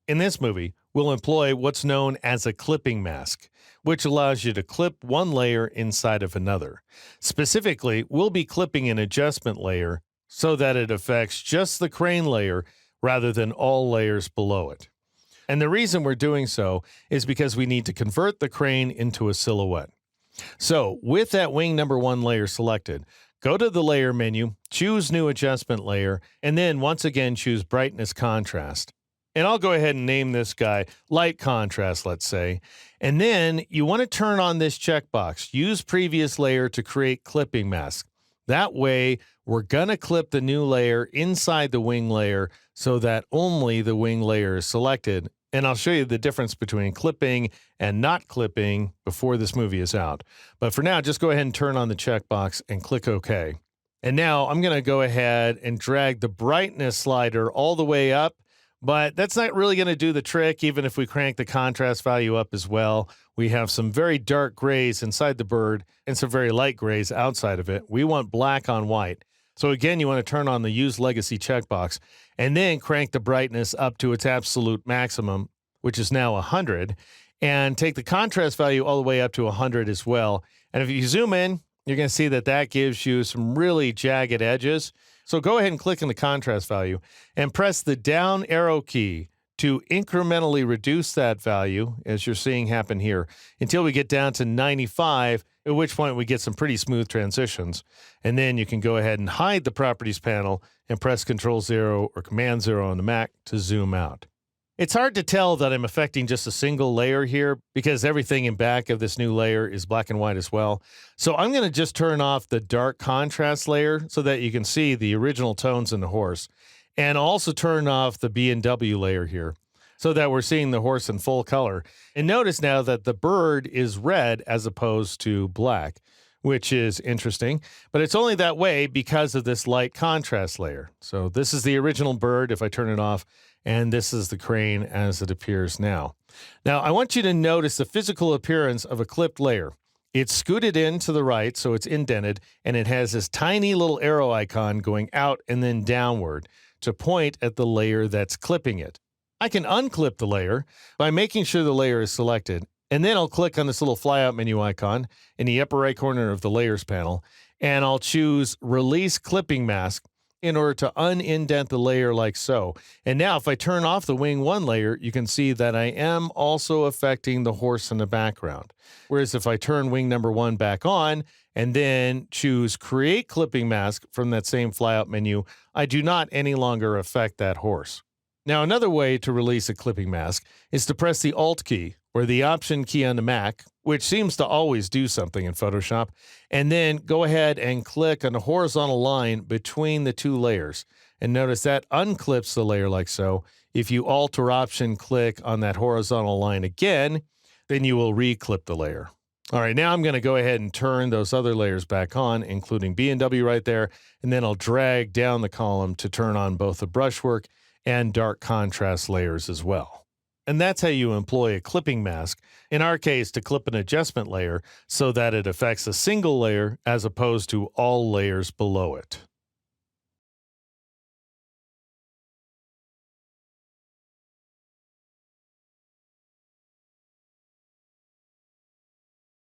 In this movie, we'll employ what's known as a clipping mask, which allows you to clip one layer inside of another. Specifically, we'll be clipping an adjustment layer so that it affects just the crane layer rather than all layers below it. And the reason we're doing so is because we need to convert the crane into a silhouette. So with that wing number 1 layer selected, go to the layer menu, choose new adjustment layer, and then once again choose brightness contrast. And I'll go ahead and name this guy light contrast, let's say. And then you want to turn on this checkbox, use previous layer to create clipping mask. That way, we're going to clip the new layer inside the wing layer so that only the wing layer is selected. And I'll show you the difference between clipping and not clipping before this movie is out. But for now, just go ahead and turn on the checkbox and click OK. And now I'm going to go ahead and drag the brightness slider all the way up. But that's not really going to do the trick, even if we crank the contrast value up as well. We have some very dark grays inside the bird and some very light grays outside of it. We want black on white. So again, you want to turn on the Use Legacy checkbox and then crank the brightness up to its absolute maximum, which is now 100, and take the contrast value all the way up to 100 as well. And if you zoom in, you're going to see that that gives you some really jagged edges. So go ahead and click on the contrast value and press the down arrow key to incrementally reduce that value, as you're seeing happen here, until we get down to 95, at which point we get some pretty smooth transitions. And then you can go ahead and hide the properties panel and press Control-0 or Command-0 on the Mac to zoom out. It's hard to tell that I'm affecting just a single layer here because everything in back of this new layer is black and white as well. So I'm going to just turn off the dark contrast layer so that you can see the original tones in the horse. And also turn off the B&W layer here so that we're seeing the horse in full color. And notice now that the bird is red as opposed to black, which is interesting. But it's only that way because of this light contrast layer. So this is the original bird if I turn it off. And this is the crane as it appears now. Now, I want you to notice the physical appearance of a clipped layer. It's scooted in to the right, so it's indented, and it has this tiny little arrow icon going out and then downward to point at the layer that's clipping it. I can unclip the layer by making sure the layer is selected, and then I'll click on this little flyout menu icon in the upper right corner of the Layers panel, and I'll choose Release Clipping Mask in order to unindent the layer like so. And now if I turn off the wing 1 layer, you can see that I am also affecting the horse in the background. Whereas if I turn wing number 1 back on and then choose Create Clipping Mask from that same flyout menu, I do not any longer affect that horse. Now, another way to release a clipping mask is to press the Alt key or the Option key on the Mac, which seems to always do something in Photoshop, and then go ahead and click on the horizontal line between the 2 layers. And notice that unclips the layer like so. If you Alt or Option click on that horizontal line again, then you will re-clip the layer. All right, now I'm going to go ahead and turn those other layers back on, including B&W right there, and then I'll drag down the column to turn on both the brushwork and dark contrast layers as well. And that's how you employ a clipping mask, in our case to clip an adjustment layer so that it affects a single layer as opposed to all layers below it.